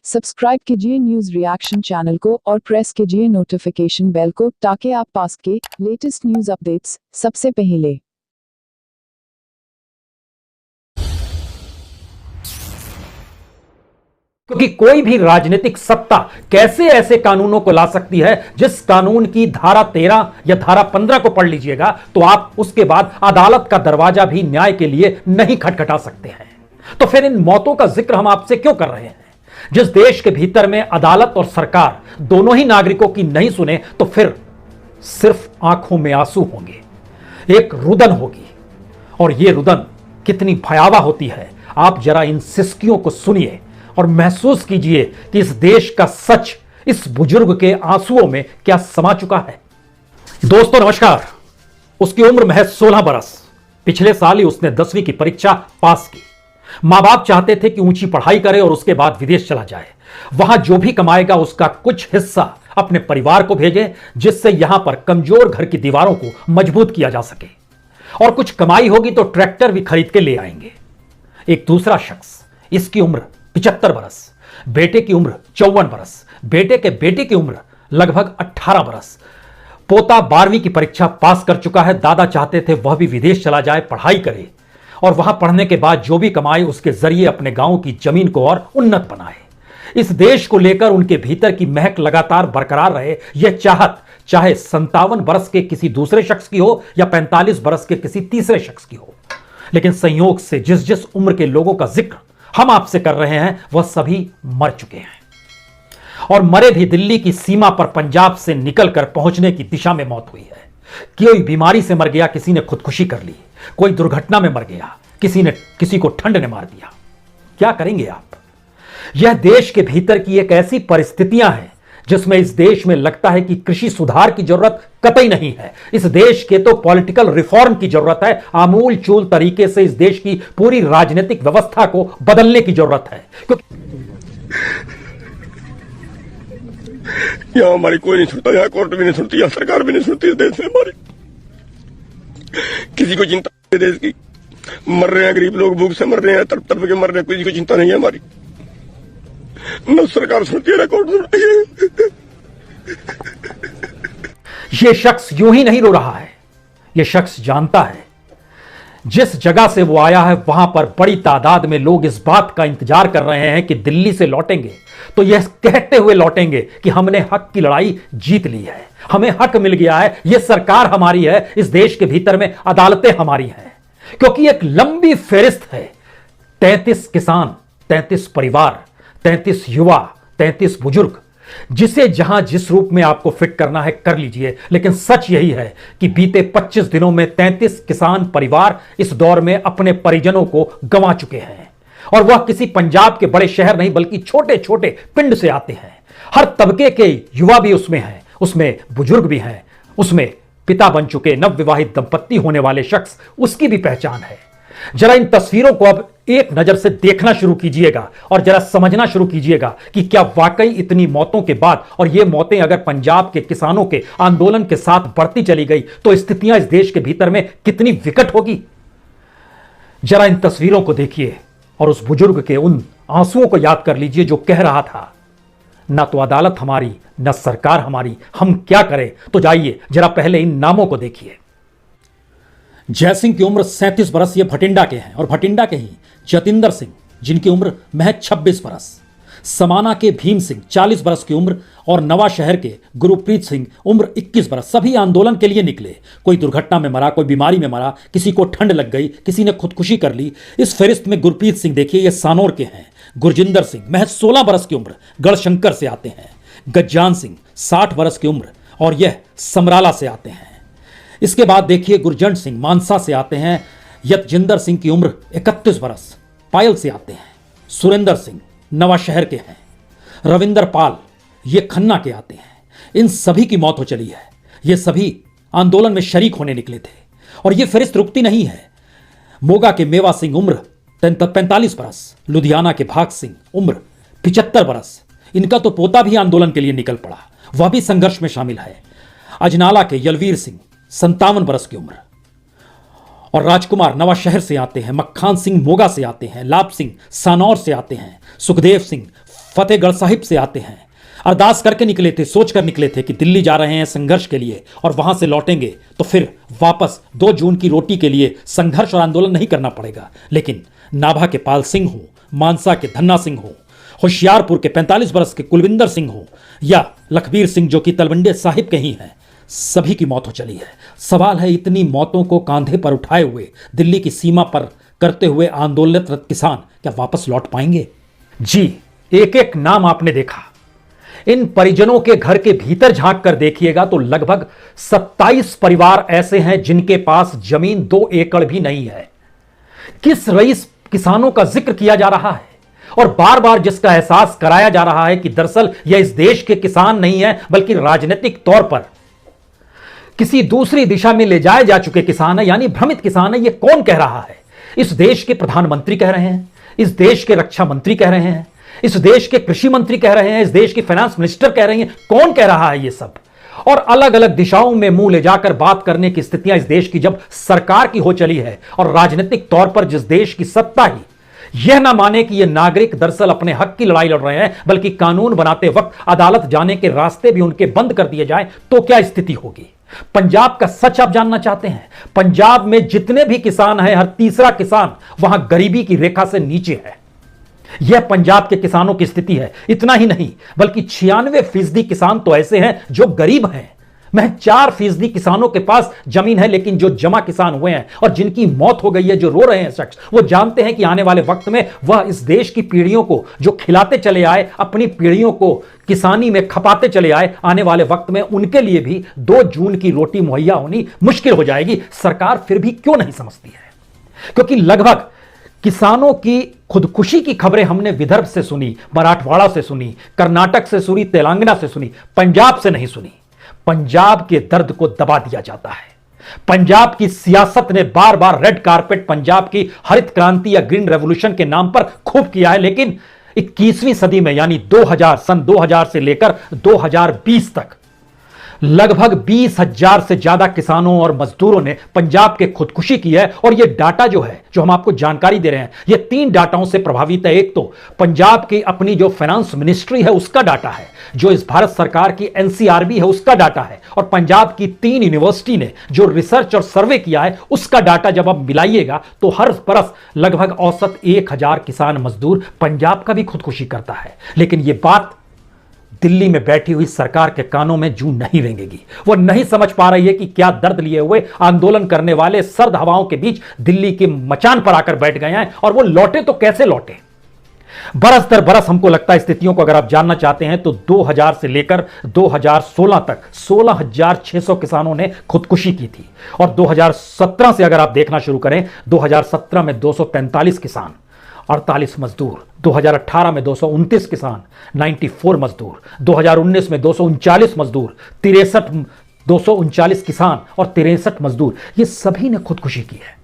Subscribe कीजिए news reaction channel को और प्रेस कीजिए नोटिफिकेशन बेल को ताकि आप पास के लेटेस्ट न्यूज अपडेट्स सबसे पहले। क्योंकि कोई भी राजनीतिक सत्ता कैसे ऐसे कानूनों को ला सकती है जिस कानून की धारा 13 या धारा 15 को पढ़ लीजिएगा तो आप उसके बाद अदालत का दरवाजा भी न्याय के लिए नहीं खटखटा सकते हैं। तो फिर इन मौतों का जिक्र हम आपसे क्यों कर रहे हैं? जिस देश के भीतर में अदालत और सरकार दोनों ही नागरिकों की नहीं सुने तो फिर सिर्फ आंखों में आंसू होंगे, एक रुदन होगी। और यह रुदन कितनी भयावह होती है आप जरा इन सिसकियों को सुनिए और महसूस कीजिए कि इस देश का सच इस बुजुर्ग के आंसुओं में क्या समा चुका है। दोस्तों नमस्कार। उसकी उम्र महज 16 बरस। पिछले साल ही उसने 10वीं की परीक्षा पास की। मां बाप चाहते थे कि ऊंची पढ़ाई करे और उसके बाद विदेश चला जाए। वहां जो भी कमाएगा उसका कुछ हिस्सा अपने परिवार को भेजे जिससे यहां पर कमजोर घर की दीवारों को मजबूत किया जा सके, और कुछ कमाई होगी तो ट्रैक्टर भी खरीद के ले आएंगे। एक दूसरा शख्स, इसकी उम्र 75 बरस, बेटे की उम्र 54 बरस, बेटे के बेटे की उम्र लगभग 18 बरस। पोता 12वीं की परीक्षा पास कर चुका है। दादा चाहते थे वह भी विदेश चला जाए, पढ़ाई करे और वहां पढ़ने के बाद जो भी कमाए उसके जरिए अपने गांव की जमीन को और उन्नत बनाए। इस देश को लेकर उनके भीतर की महक लगातार बरकरार रहे, यह चाहत चाहे 57 बरस के किसी दूसरे शख्स की हो या 45 बरस के किसी तीसरे शख्स की हो। लेकिन संयोग से जिस जिस उम्र के लोगों का जिक्र हम आपसे कर रहे हैं वह सभी मर चुके हैं, और मरे भी दिल्ली की सीमा पर पंजाब से निकलकर पहुंचने की दिशा में मौत हुई है। कोई बीमारी से मर गया, किसी ने खुदकुशी कर ली, कोई दुर्घटना में मर गया, किसी को ठंड ने मार दिया। क्या करेंगे आप? यह देश के भीतर की एक ऐसी परिस्थितियां हैं जिसमें इस देश में लगता है कि कृषि सुधार की जरूरत कतई नहीं है। इस देश के तो पॉलिटिकल रिफॉर्म की जरूरत है। आमूल चूल तरीके से इस देश की पूरी राजनीतिक व्यवस्था को बदलने की जरूरत है। क्योंकि यहाँ हमारी कोई नहीं सुनता, यहाँ कोर्ट भी नहीं सुनती, यहाँ सरकार भी नहीं सुनती। इस देश में हमारी किसी को चिंता नहीं, देश की मर रहे हैं गरीब लोग, भूख से मर रहे हैं, तड़प तड़प के मर रहे हैं, किसी को चिंता नहीं है हमारी। न सरकार सुनती है न कोर्ट सुनती है। यह शख्स यूं ही नहीं रो रहा है। यह शख्स जानता है जिस जगह से वो आया है वहां पर बड़ी तादाद में लोग इस बात का इंतजार कर रहे हैं कि दिल्ली से लौटेंगे तो यह कहते हुए लौटेंगे कि हमने हक की लड़ाई जीत ली है, हमें हक मिल गया है, यह सरकार हमारी है, इस देश के भीतर में अदालतें हमारी हैं। क्योंकि एक लंबी फेरिस्त है। 33 किसान, 33 परिवार, 33 युवा, 33 बुजुर्ग, जिसे जहां जिस रूप में आपको फिट करना है कर लीजिए। लेकिन सच यही है कि बीते 25 दिनों में 33 किसान परिवार इस दौर में अपने परिजनों को गंवा चुके हैं, और वह किसी पंजाब के बड़े शहर नहीं बल्कि छोटे छोटे पिंड से आते हैं। हर तबके के युवा भी उसमें हैं, उसमें बुजुर्ग भी हैं, उसमें पिता बन चुके नवविवाहित दंपत्ति होने वाले शख्स, उसकी भी पहचान है। जरा इन तस्वीरों को अब एक नजर से देखना शुरू कीजिएगा और जरा समझना शुरू कीजिएगा कि क्या वाकई इतनी मौतों के बाद, और ये मौतें अगर पंजाब के किसानों के आंदोलन के साथ बढ़ती चली गई तो स्थितियां इस देश के भीतर में कितनी विकट होगी। जरा इन तस्वीरों को देखिए और उस बुजुर्ग के उन आंसुओं को याद कर लीजिए जो कह रहा था, ना तो अदालत हमारी, ना सरकार हमारी, हम क्या करें। तो जाइए जरा पहले इन नामों को देखिए। जयसिंह की उम्र 37 बरस, ये भटिंडा के हैं, और भटिंडा के ही जतिंदर सिंह जिनकी उम्र महज 26 बरस, समाना के भीम सिंह 40 बरस की उम्र, और नवा शहर के गुरप्रीत सिंह उम्र 21 बरस। सभी आंदोलन के लिए निकले। कोई दुर्घटना में मरा, कोई बीमारी में मरा, किसी को ठंड लग गई, किसी ने खुदकुशी कर ली। इस फहरिस्त में गुरप्रीत सिंह देखिए, ये सानौर के हैं। गुरजिंदर सिंह महज 16 बरस की उम्र, गढ़शंकर से आते हैं। गज्जान सिंह 60 बरस की उम्र, और यह समराला से आते हैं। इसके बाद देखिए गुरजंट सिंह मानसा से आते हैं। यतजिंदर सिंह की उम्र 31 बरस, पायल से आते हैं। सुरेंद्र सिंह नवा शहर के हैं। रविंदर पाल ये खन्ना के आते हैं। इन सभी की मौत हो चली है। ये सभी आंदोलन में शरीक होने निकले थे, और ये फहरिस्त रुकती नहीं है। मोगा के मेवा सिंह उम्र 45 बरस, लुधियाना के भाग सिंह उम्र 75 बरस। इनका तो पोता भी आंदोलन के लिए निकल पड़ा, वह भी संघर्ष में शामिल है। अजनाला के यलवीर सिंह 57 बरस की उम्र, और राजकुमार नवा शहर से आते हैं। मक्खान सिंह मोगा से आते हैं। लाभ सिंह सानौर से आते हैं। सुखदेव सिंह फतेहगढ़ साहिब से आते हैं, अरदास करके निकले थे, सोच कर निकले थे कि दिल्ली जा रहे हैं संघर्ष के लिए और वहां से लौटेंगे तो फिर वापस 2 जून की रोटी के लिए संघर्ष और आंदोलन नहीं करना पड़ेगा। लेकिन नाभा के पाल सिंह हो, मानसा के धन्ना सिंह हो, होशियारपुर के 45 बरस के कुलविंदर सिंह हो या लखबीर सिंह जो कि तलवंडी साहिब के ही हैं, सभी की मौत हो चली है। सवाल है, इतनी मौतों को कांधे पर उठाए हुए दिल्ली की सीमा पर करते हुए आंदोलनरत किसान क्या वापस लौट पाएंगे? जी, एक एक नाम आपने देखा। इन परिजनों के घर के भीतर झांक कर देखिएगा तो लगभग 27 परिवार ऐसे हैं जिनके पास जमीन 2 एकड़ भी नहीं है। किस रईस किसानों का जिक्र किया जा रहा है और बार बार जिसका एहसास कराया जा रहा है कि दरअसल यह इस देश के किसान नहीं है बल्कि राजनीतिक तौर पर किसी दूसरी दिशा में ले जाए जा चुके किसान है, यानी भ्रमित किसान है। यह कौन कह रहा है? इस देश के प्रधानमंत्री कह रहे हैं, इस देश के रक्षा मंत्री कह रहे हैं, इस देश के कृषि मंत्री कह रहे हैं, इस देश की फाइनेंस मिनिस्टर कह रही हैं। कौन कह रहा है ये सब? और अलग अलग दिशाओं में मुंह ले जाकर बात करने की स्थितियां इस देश की जब सरकार की हो चली है और राजनीतिक तौर पर जिस देश की सत्ता ही यह ना माने कि ये नागरिक दरअसल अपने हक की लड़ाई लड़ रहे हैं बल्कि कानून बनाते वक्त अदालत जाने के रास्ते भी उनके बंद कर दिए जाए तो क्या स्थिति होगी? पंजाब का सच आप जानना चाहते हैं? पंजाब में जितने भी किसान हैं, हर तीसरा किसान वहां गरीबी की रेखा से नीचे है। यह पंजाब के किसानों की स्थिति है। इतना ही नहीं बल्कि 96% किसान तो ऐसे हैं जो गरीब हैं। महज 4% किसानों के पास जमीन है, लेकिन जो जमा किसान हुए हैं और जिनकी मौत हो गई है, जो रो रहे हैं शख्स, वो जानते हैं कि आने वाले वक्त में वह इस देश की पीढ़ियों को जो खिलाते चले आए, अपनी पीढ़ियों को किसानी में खपाते चले आए, आने वाले वक्त में उनके लिए भी 2 जून की रोटी मुहैया होनी मुश्किल हो जाएगी। सरकार फिर भी क्यों नहीं समझती है? क्योंकि लगभग किसानों की खुदकुशी की खबरें हमने विदर्भ से सुनी, मराठवाड़ा से सुनी, कर्नाटक से सुनी, तेलंगाना से सुनी, पंजाब से नहीं सुनी। पंजाब के दर्द को दबा दिया जाता है। पंजाब की सियासत ने बार बार रेड कारपेट पंजाब की हरित क्रांति या ग्रीन रेवोल्यूशन के नाम पर खूब किया है, लेकिन 21वीं सदी में यानी सन 2000 से लेकर 2020 तक लगभग 20,000 से ज्यादा किसानों और मजदूरों ने पंजाब के खुदकुशी की है। और यह डाटा जो है, जो हम आपको जानकारी दे रहे हैं, यह 3 डाटाओं से प्रभावित है। एक तो पंजाब की अपनी जो फाइनेंस मिनिस्ट्री है उसका डाटा है, जो इस भारत सरकार की एनसीआरबी है उसका डाटा है, और पंजाब की 3 यूनिवर्सिटी ने जो रिसर्च और सर्वे किया है उसका डाटा जब आप मिलाइएगा तो हर बरस लगभग औसत 1000 किसान मजदूर पंजाब का भी खुदकुशी करता है। लेकिन यह बात दिल्ली में बैठी हुई सरकार के कानों में जूं नहीं रेंगेगी। वो नहीं समझ पा रही है कि क्या दर्द लिए हुए आंदोलन करने वाले सर्द हवाओं के बीच दिल्ली के मचान पर आकर बैठ गए हैं, और वो लौटे तो कैसे लौटे। बरस दर बरस हमको लगता है स्थितियों को अगर आप जानना चाहते हैं तो 2000 से लेकर 2016 तक 16,600 किसानों ने खुदकुशी की थी, और 2017 से अगर आप देखना शुरू करें, 2017 में 245 किसान, 48 मजदूर, 2018 में 229 किसान, 94 मजदूर, 2019 में 239 मजदूर, 239 किसान और 63 मजदूर, ये सभी ने खुदकुशी की है।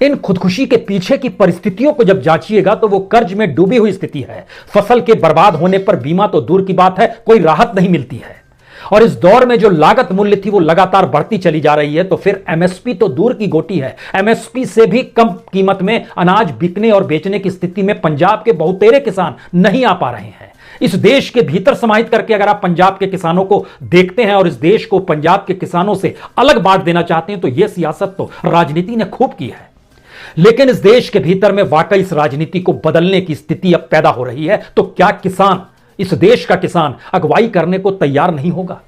इन खुदकुशी के पीछे की परिस्थितियों को जब जांचिएगा तो वो कर्ज में डूबी हुई स्थिति है। फसल के बर्बाद होने पर बीमा तो दूर की बात है, कोई राहत नहीं मिलती है, और इस दौर में जो लागत मूल्य थी वो लगातार बढ़ती चली जा रही है। तो फिर एमएसपी तो दूर की गोटी है, एमएसपी से भी कम कीमत में अनाज बिकने और बेचने की स्थिति में पंजाब के बहुतेरे किसान नहीं आ पा रहे हैं। इस देश के भीतर समाहित करके अगर आप पंजाब के किसानों को देखते हैं और इस देश को पंजाब के किसानों से अलग बांट देना चाहते हैं तो यह सियासत तो राजनीति ने खूब की है। लेकिन इस देश के भीतर में वाकई इस राजनीति को बदलने की स्थिति अब पैदा हो रही है। तो क्या किसान, इस देश का किसान अगुवाई करने को तैयार नहीं होगा?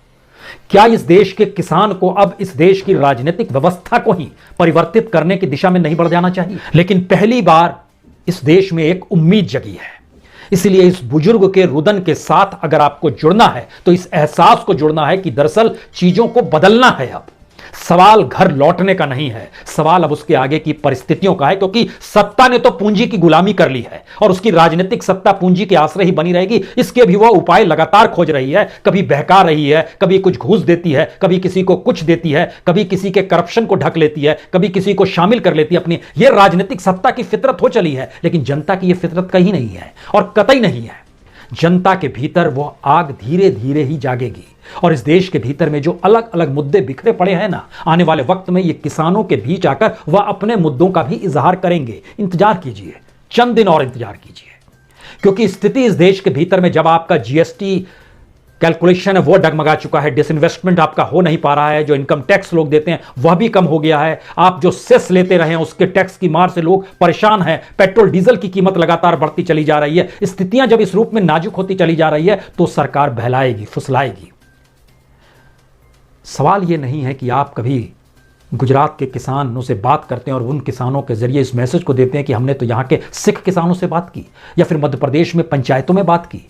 क्या इस देश के किसान को अब इस देश की राजनीतिक व्यवस्था को ही परिवर्तित करने की दिशा में नहीं बढ़ जाना चाहिए? लेकिन पहली बार इस देश में एक उम्मीद जगी है। इसलिए इस बुजुर्ग के रुदन के साथ अगर आपको जुड़ना है तो इस एहसास को जुड़ना है कि दरअसल चीजों को बदलना है। अब सवाल घर लौटने का नहीं है, सवाल अब उसके आगे की परिस्थितियों का है, क्योंकि सत्ता ने तो पूंजी की गुलामी कर ली है और उसकी राजनीतिक सत्ता पूंजी के आश्रय ही बनी रहेगी। इसके भी वह उपाय लगातार खोज रही है, कभी बहका रही है, कभी कुछ घूस देती है, कभी किसी को कुछ देती है, कभी किसी के करप्शन को ढक लेती है, कभी किसी को शामिल कर लेती है अपनी। यह राजनीतिक सत्ता की फितरत हो चली है, लेकिन जनता की यह फितरत कहीं नहीं है और कतई नहीं है। जनता के भीतर वो आग धीरे धीरे ही जागेगी, और इस देश के भीतर में जो अलग अलग मुद्दे बिखरे पड़े हैं ना, आने वाले वक्त में ये किसानों के बीच आकर वह अपने मुद्दों का भी इजहार करेंगे। इंतजार कीजिए, चंद दिन और इंतजार कीजिए, क्योंकि स्थिति इस देश के भीतर में जब आपका जीएसटी कैलकुलेशन है वो डगमगा चुका है, डिसइन्वेस्टमेंट आपका हो नहीं पा रहा है, जो इनकम टैक्स लोग देते हैं वह भी कम हो गया है, आप जो सेस लेते रहे हैं उसके टैक्स की मार से लोग परेशान हैं, पेट्रोल डीजल की कीमत लगातार बढ़ती चली जा रही है, स्थितियां जब इस रूप में नाजुक होती चली जा रही है तो सरकार बहलाएगी, फुसलाएगी। सवाल यह नहीं है कि आप कभी गुजरात के किसानों से बात करते हैं और उन किसानों के जरिए इस मैसेज को देते हैं कि हमने तो यहां के सिख किसानों से बात की, या फिर मध्य प्रदेश में पंचायतों में बात की,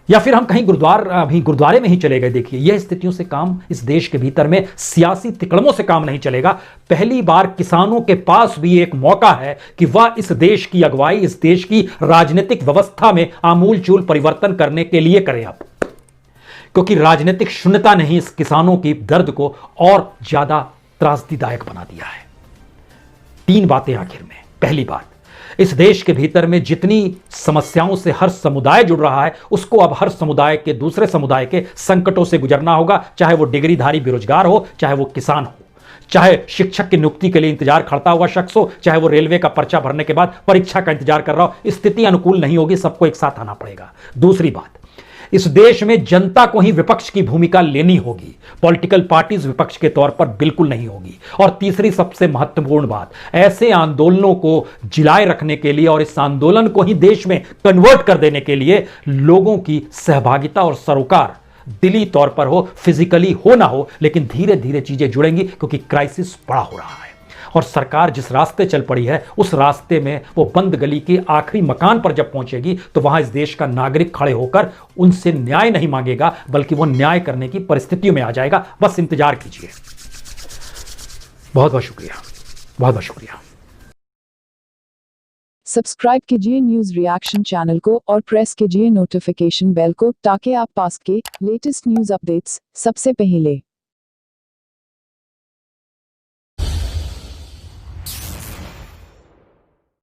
या फिर हम कहीं गुरुद्वारे में ही चले गए। देखिए, यह स्थितियों से काम इस देश के भीतर में सियासी तिकड़मों से काम नहीं चलेगा। पहली बार किसानों के पास भी एक मौका है कि वह इस देश की अगुवाई, इस देश की राजनीतिक व्यवस्था में आमूलचूल परिवर्तन करने के लिए करें आप, क्योंकि राजनीतिक शून्यता ने ही इस किसानों की दर्द को और ज्यादा त्रासदीदायक बना दिया है। 3 बातें आखिर में। पहली बात, इस देश के भीतर में जितनी समस्याओं से हर समुदाय जुड़ रहा है उसको अब हर समुदाय के दूसरे समुदाय के संकटों से गुजरना होगा, चाहे वो डिग्रीधारी बेरोजगार हो, चाहे वो किसान हो, चाहे शिक्षक की नियुक्ति के लिए इंतजार करता हुआ शख्स हो, चाहे वो रेलवे का पर्चा भरने के बाद परीक्षा का इंतजार कर रहा हो। स्थिति अनुकूल नहीं होगी, सबको एक साथ आना पड़ेगा। दूसरी बात, इस देश में जनता को ही विपक्ष की भूमिका लेनी होगी, पॉलिटिकल पार्टीज विपक्ष के तौर पर बिल्कुल नहीं होगी। और तीसरी सबसे महत्वपूर्ण बात, ऐसे आंदोलनों को जिलाए रखने के लिए और इस आंदोलन को ही देश में कन्वर्ट कर देने के लिए लोगों की सहभागिता और सरोकार दिली तौर पर हो, फिजिकली हो ना हो, लेकिन धीरे धीरे चीजें जुड़ेंगी, क्योंकि क्राइसिस बड़ा हो रहा है और सरकार जिस रास्ते चल पड़ी है उस रास्ते में वो बंद गली के आखिरी मकान पर जब पहुंचेगी तो वहां इस देश का नागरिक खड़े होकर उनसे न्याय नहीं मांगेगा, बल्कि वो न्याय करने की परिस्थितियों में आ जाएगा। बस इंतजार कीजिए। बहुत बहुत शुक्रिया, बहुत बहुत शुक्रिया। सब्सक्राइब कीजिए न्यूज रिएक्शन चैनल को और प्रेस कीजिए नोटिफिकेशन बेल को ताकि आप पास के लेटेस्ट न्यूज अपडेट्स सबसे पहले